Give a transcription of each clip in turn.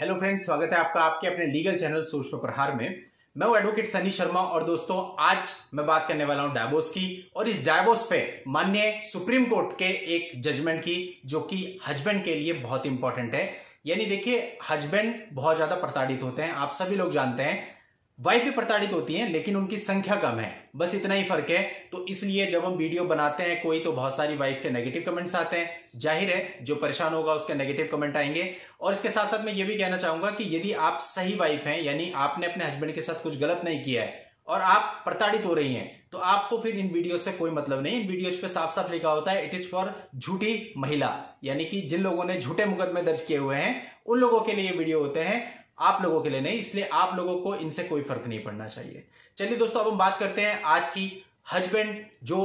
Hello friends, स्वागत है आपका आपके अपने लीगल चैनल सोच तो प्रहार में। मैं हूं एडवोकेट सनी शर्मा और दोस्तों आज मैं बात करने वाला हूं डाइवोर्स की, और इस डाइवोर्स पे माननीय सुप्रीम कोर्ट के एक जजमेंट की जो कि हस्बैंड के लिए बहुत इंपॉर्टेंट है। यानी देखिए, हस्बैंड बहुत ज्यादा प्रताड़ित होते हैं, आप सभी लोग जानते हैं। वाइफ भी प्रताड़ित होती हैं लेकिन उनकी संख्या कम है, बस इतना ही फर्क है। तो इसलिए जब हम वीडियो बनाते हैं कोई तो बहुत सारी वाइफ के नेगेटिव कमेंट्स आते हैं, जाहिर है जो परेशान होगा उसके नेगेटिव कमेंट आएंगे। और इसके साथ साथ मैं ये भी कहना चाहूंगा कि यदि आप सही वाइफ हैं, यानी आपने अपने हस्बैंड के साथ कुछ गलत नहीं किया है और आप प्रताड़ित हो रही हैं, तो आपको फिर इन वीडियो से कोई मतलब नहीं। इन वीडियोज पे साफ साफ लिखा होता है इट इज फॉर झूठी महिला, यानी कि जिन लोगों ने झूठे मुकदमे दर्ज किए हुए हैं उन लोगों के लिए वीडियो होते हैं, आप लोगों के लिए नहीं। इसलिए आप लोगों को इनसे कोई फर्क नहीं पड़ना चाहिए। चलिए दोस्तों, अब हम बात करते हैं आज की हस्बैंड जो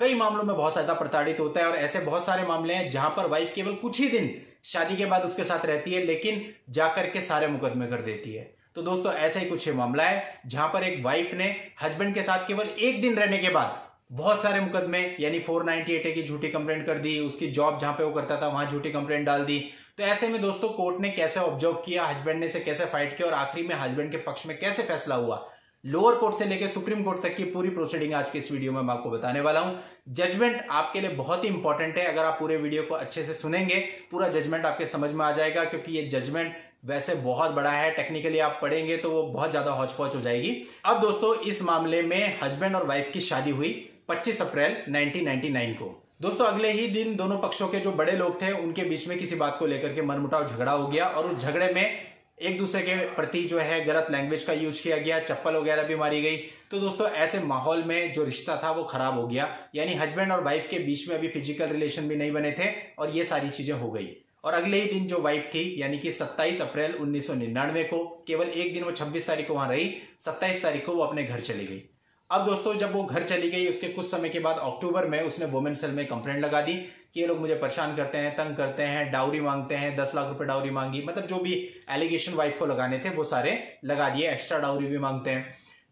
कई मामलों में बहुत ज्यादा प्रताड़ित होता है, और ऐसे बहुत सारे मामले हैं जहां पर वाइफ केवल कुछ ही दिन शादी के बाद उसके साथ रहती है लेकिन जाकर के सारे मुकदमे कर देती है। तो दोस्तों ऐसा ही कुछ मामला है जहां पर एक वाइफ ने हस्बैंड के साथ केवल एक दिन रहने के बाद बहुत सारे मुकदमे यानी 498A की झूठी कंप्लेंट कर दी, उसकी जॉब जहां पे वो करता था वहां झूठी कंप्लेंट डाल दी। तो ऐसे में दोस्तों कोर्ट ने कैसे ऑब्जर्व किया, हस्बैंड ने इसे कैसे फाइट किया और आखिरी में हस्बैंड के पक्ष में कैसे फैसला हुआ, लोअर कोर्ट से लेकर सुप्रीम कोर्ट तक की पूरी प्रोसीडिंग आज के इस वीडियो में मैं आपको बताने वाला हूं। जजमेंट आपके लिए बहुत ही इंपॉर्टेंट है, अगर आप पूरे वीडियो को अच्छे से सुनेंगे पूरा जजमेंट आपके समझ में आ जाएगा, क्योंकि ये जजमेंट वैसे बहुत बड़ा है, टेक्निकली आप पढ़ेंगे तो वो बहुत ज्यादा हौच पौच हो जाएगी। अब दोस्तों इस मामले में हस्बैंड और वाइफ की शादी हुई 25 अप्रैल 1999 को। दोस्तों अगले ही दिन दोनों पक्षों के जो बड़े लोग थे उनके बीच में किसी बात को लेकर के मनमुटाव झगड़ा हो गया, और उस झगड़े में एक दूसरे के प्रति जो है गलत लैंग्वेज का यूज किया गया, चप्पल वगैरह भी मारी गई। तो दोस्तों ऐसे माहौल में जो रिश्ता था वो खराब हो गया, यानी हस्बैंड और वाइफ के बीच में अभी फिजिकल रिलेशन भी नहीं बने थे और ये सारी चीजें हो गई। और अगले ही दिन जो वाइफ थी यानी कि 27 अप्रैल 1999 को, केवल एक दिन वो 26 तारीख को वहां रही, 27 तारीख को वो अपने घर चली गई। अब दोस्तों जब वो घर चली गई उसके कुछ समय के बाद अक्टूबर में उसने वुमेन सेल में कंप्लेंट लगा दी कि ये लोग मुझे परेशान करते हैं, तंग करते हैं, डाउरी मांगते हैं, 10 लाख रुपए डाउरी मांगी, मतलब जो भी एलिगेशन वाइफ को लगाने थे वो सारे लगा दिए, एक्स्ट्रा डाउरी भी मांगते हैं।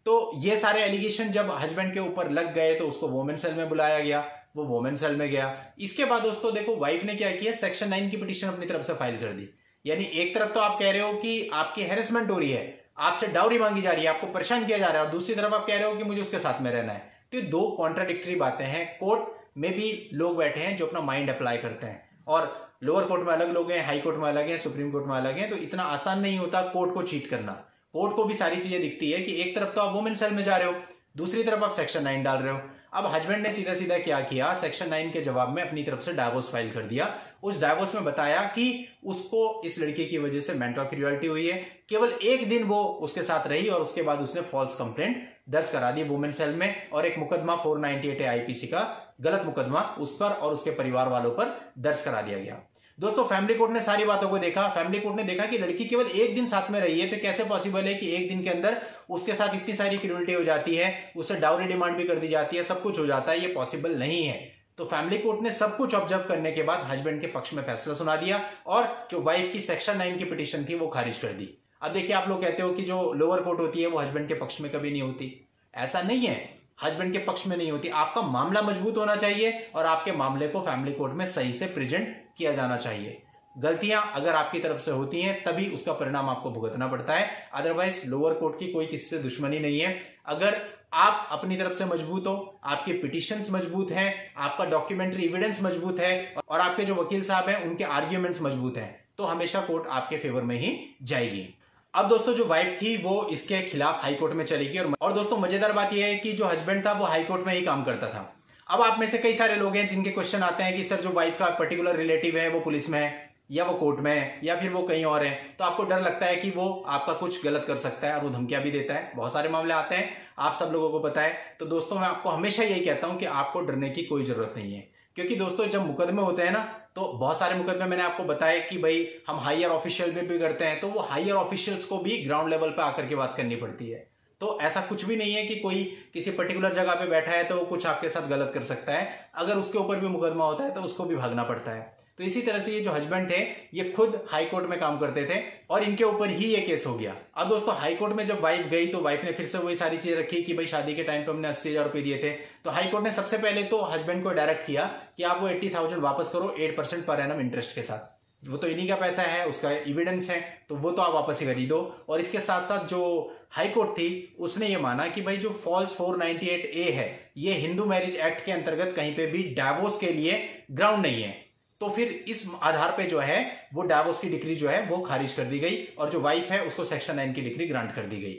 तो ये सारे एलिगेशन जब हस्बैंड के ऊपर लग गए तो उसको वुमेन सेल में बुलाया गया, वो वुमेन सेल में गया। इसके बाद दोस्तों देखो वाइफ ने क्या किया, सेक्शन 9 की पिटीशन अपनी तरफ से फाइल कर दी। यानी एक तरफ तो आप कह रहे हो कि आपकी हैरेसमेंट हो रही है, आपसे डाउरी मांगी जा रही है, आपको परेशान किया जा रहा है, और दूसरी तरफ आप कह रहे हो कि मुझे उसके साथ में रहना है। तो ये दो कॉन्ट्राडिक्टरी बातें हैं। कोर्ट में भी लोग बैठे हैं जो अपना माइंड अप्लाई करते हैं, और लोअर कोर्ट में अलग लोग हैं, हाई कोर्ट में अलग हैं, सुप्रीम कोर्ट में अलग हैं। तो इतना आसान नहीं होता कोर्ट को चीट करना। कोर्ट को भी सारी चीजें दिखती है कि एक तरफ तो आप वुमेन सेल में जा रहे हो, दूसरी तरफ आप सेक्शन 9 डाल रहे हो। अब हस्बैंड ने सीधा सीधा क्या किया, सेक्शन 9 के जवाब में अपनी तरफ से डाइवोर्स फाइल कर दिया। उस डाइवोर्स में बताया कि उसको इस लड़की की वजह से मेंटल क्रूएल्टी हुई है, केवल एक दिन वो उसके साथ रही और उसके बाद उसने फॉल्स कंप्लेंट दर्ज करा दी वुमेन सेल में, और एक मुकदमा 498 आईपीसी का गलत मुकदमा उस पर और उसके परिवार वालों पर दर्ज करा दिया गया। दोस्तों फैमिली कोर्ट ने सारी बातों को देखा। फैमिली कोर्ट ने देखा कि लड़की केवल एक दिन साथ में रही है, तो कैसे पॉसिबल है कि एक दिन के अंदर उसके साथ इतनी सारी क्रूएल्टी हो जाती है, उससे डाउरी डिमांड भी कर दी जाती है, सब कुछ हो जाता है, ये पॉसिबल नहीं है। तो फैमिली कोर्ट ने सब कुछ ऑब्जर्व करने के बाद हस्बैंड के पक्ष में फैसला सुना दिया, और जो वाइफ की सेक्शन 9 की पिटीशन थी वो खारिज कर दी। अब देखिए, आप लोग कहते हो कि जो लोअर कोर्ट होती है वो हस्बैंड के पक्ष में कभी नहीं होती, ऐसा नहीं है, हस्बैंड के पक्ष में नहीं होती। आपका मामला मजबूत होना चाहिए और आपके मामले को फैमिली कोर्ट में सही से प्रेजेंट किया जाना चाहिए। गलतियां अगर आपकी तरफ से होती हैं तभी उसका परिणाम आपको भुगतना पड़ता है, अदरवाइज लोअर कोर्ट की कोई किसी से दुश्मनी नहीं है। अगर आप अपनी तरफ से मजबूत हो, आपके पिटीशंस मजबूत हैं, आपका डॉक्यूमेंट्री एविडेंस मजबूत है, और आपके जो वकील साहब हैं उनके आर्ग्यूमेंट्स मजबूत हैं, तो हमेशा कोर्ट आपके फेवर में ही जाएगी। अब दोस्तों जो वाइफ थी वो इसके खिलाफ हाई कोर्ट में चली गई, और दोस्तों मजेदार बात यह है कि जो हस्बैंड था वो हाई कोर्ट में ही काम करता था। अब आप में से कई सारे लोग हैं जिनके क्वेश्चन आते हैं कि सर जो वाइफ का पर्टिकुलर रिलेटिव है वो पुलिस में है, या वो कोर्ट में है, या फिर वो कहीं और है, तो आपको डर लगता है कि वो आपका कुछ गलत कर सकता है और वो धमकियां भी देता है। बहुत सारे मामले आते हैं, आप सब लोगों को पता है। तो दोस्तों मैं आपको हमेशा यही कहता हूं कि आपको डरने की कोई जरूरत नहीं है, क्योंकि दोस्तों जब मुकदमे होते हैं ना, तो बहुत सारे मुकदमे मैंने आपको बताया कि भाई हम हायर ऑफिशियल पे भी करते हैं, तो वो हायर ऑफिशियल्स को भी ग्राउंड लेवल पे आकर के बात करनी पड़ती है। तो ऐसा कुछ भी नहीं है कि कोई किसी पर्टिकुलर जगह पे बैठा है तो वो कुछ आपके साथ गलत कर सकता है। अगर उसके ऊपर भी मुकदमा होता है तो उसको भी भागना पड़ता है। तो इसी तरह से ये जो हस्बैंड थे ये खुद हाई कोर्ट में काम करते थे और इनके ऊपर ही ये केस हो गया। अब दोस्तों हाई कोर्ट में जब वाइफ गई तो वाइफ ने फिर से वही सारी चीजें रखी कि भाई शादी के टाइम पे हमने 80,000 रुपए दिए थे। तो हाई कोर्ट ने सबसे पहले तो हस्बैंड को डायरेक्ट किया कि आप वो 80,000 वापस करो 8% पर एनम इंटरेस्ट के साथ। वो तो इन्हीं का पैसा है, उसका एविडेंस है, तो वो तो आप वापस ही खरीदो। और इसके साथ साथ जो हाई कोर्ट थी उसने ये माना कि भाई जो फॉल्स 498A है ये हिंदू मैरिज एक्ट के अंतर्गत कहीं पे भी डाइवोर्स के लिए ग्राउंड नहीं है। तो फिर इस आधार पे जो है वो डाइवोर्स की डिक्री जो है वो खारिज कर दी गई और जो वाइफ है उसको सेक्शन 9 की डिक्री ग्रांट कर दी गई।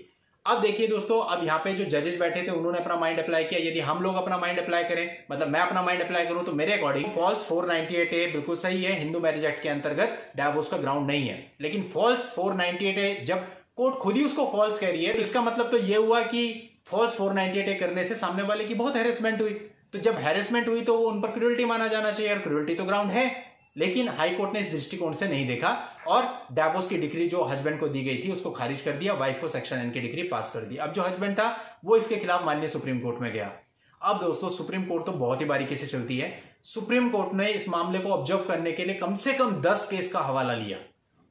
अब देखिए दोस्तों, अब यहाँ पे जो जजेस बैठे थे उन्होंने अपना माइंड अप्लाई किया। यदि हम लोग अपना माइंड अप्लाई करें, मतलब मैं अपना माइंड अप्लाई करूं, तो मेरे अकॉर्डिंग फॉल्स 498A बिल्कुल सही है, हिंदू मैरिज एक्ट के अंतर्गत डाइवोर्स का ग्राउंड नहीं है। लेकिन फॉल्स 498A जब कोर्ट खुद ही उसको फॉल्स कह रही है तो इसका मतलब तो ये हुआ कि फॉल्स 498A करने से सामने वाले की बहुत हैरेसमेंट हुई। तो जब हैरेसमेंट हुई तो वो उन पर क्रूरल्टी माना जाना चाहिए, और क्रूरल्टी तो ग्राउंड है। लेकिन हाईकोर्ट ने इस दृष्टिकोण से नहीं देखा और डाइवोर्स की डिक्री जो हस्बैंड को दी गई थी उसको खारिज कर दिया, वाइफ को सेक्शन 9 की डिक्री पास कर दी। अब जो हस्बैंड था वो इसके खिलाफ माननीय सुप्रीम कोर्ट में गया। अब दोस्तों सुप्रीम कोर्ट तो बहुत ही बारीकी से चलती है। सुप्रीम कोर्ट ने इस मामले को ऑब्जर्व करने के लिए कम से कम 10 केस का हवाला लिया।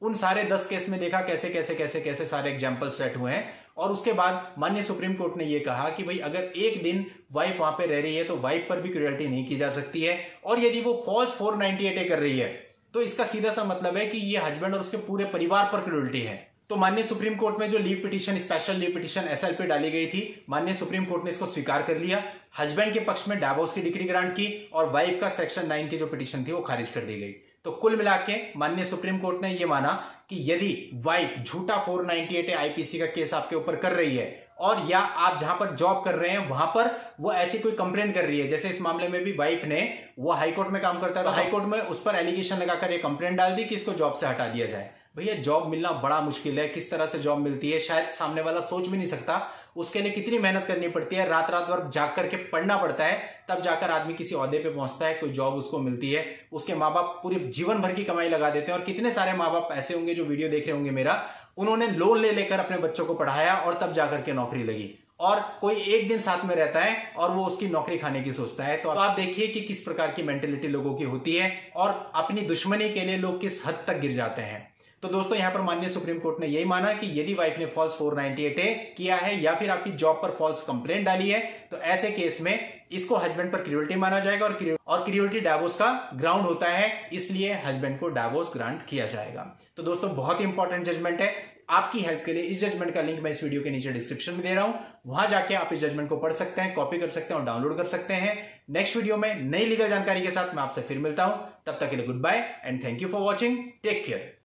उन सारे 10 केस में देखा कैसे कैसे कैसे कैसे सारे एग्जाम्पल सेट हुए हैं, और उसके बाद माननीय सुप्रीम कोर्ट ने यह कहा कि भाई अगर एक दिन वाइफ वहां पे रह रही है तो वाइफ पर भी क्रूरल्टी नहीं की जा सकती है। और यदि वो फॉल्स 498A कर रही है तो इसका सीधा सा मतलब है कि ये हस्बैंड और उसके पूरे परिवार पर क्रूरल्टी है। तो माननीय सुप्रीम कोर्ट में जो leave petition, special leave petition SL पे डाली गई थी, माननीय सुप्रीम कोर्ट ने इसको स्वीकार कर लिया। हस्बैंड के पक्ष में डाइवोर्स की डिक्री ग्रांट की और वाइफ का सेक्शन 9 की जो पिटीशन थी वो खारिज कर दी गई। तो कुल मिला के माननीय सुप्रीम कोर्ट ने यह माना कि यदि वाइफ झूठा 498A IPC का केस आपके ऊपर कर रही है, और या आप जहां पर जॉब कर रहे हैं वहां पर वो ऐसी कोई कंप्लेन कर रही है, जैसे इस मामले में भी वाइफ ने, वो हाईकोर्ट में काम करता था, हाईकोर्ट में उस पर एलिगेशन लगाकर ये कंप्लेंट डाल दी कि इसको जॉब से हटा दिया जाए। भैया जॉब मिलना बड़ा मुश्किल है, किस तरह से जॉब मिलती है शायद सामने वाला सोच भी नहीं सकता। उसके लिए कितनी मेहनत करनी पड़ती है, रात रात भर जाग करके पढ़ना पड़ता है, तब जाकर आदमी किसी ओहदे पे पहुंचता है, कोई जॉब उसको मिलती है। उसके माँ बाप पूरे जीवन भर की कमाई लगा देते हैं, और कितने सारे माँ बाप ऐसे होंगे जो वीडियो देख रहे होंगे मेरा, उन्होंने लोन ले लेकर अपने बच्चों को पढ़ाया और तब जाकर के नौकरी लगी, और कोई एक दिन साथ में रहता है और वो उसकी नौकरी खाने की सोचता है। तो आप देखिए कि किस प्रकार की मेंटेलिटी लोगों की होती है और अपनी दुश्मनी के लिए लोग किस हद तक गिर जाते हैं। तो दोस्तों यहां पर माननीय सुप्रीम कोर्ट ने यही माना कि यदि वाइफ ने फॉल्स 498A किया है या फिर आपकी जॉब पर फॉल्स कंप्लेंट डाली है, तो ऐसे केस में इसको हस्बैंड पर क्रूरल्टी माना जाएगा, और क्रूरल्टी डाइवोर्स का ग्राउंड होता है, इसलिए हस्बैंड को डाइवोर्स ग्रांट किया जाएगा। तो दोस्तों बहुत ही इंपॉर्टेंट जजमेंट है। आपकी हेल्प के लिए इस जजमेंट का लिंक मैं इस वीडियो के नीचे डिस्क्रिप्शन में दे रहा हूं, वहां जाके आप इस जजमेंट को पढ़ सकते हैं, कॉपी कर सकते हैं और डाउनलोड कर सकते हैं। नेक्स्ट वीडियो में नई लीगल जानकारी के साथ मैं आपसे फिर मिलता हूं, तब तक के लिए goodbye and thank you for watching, take care.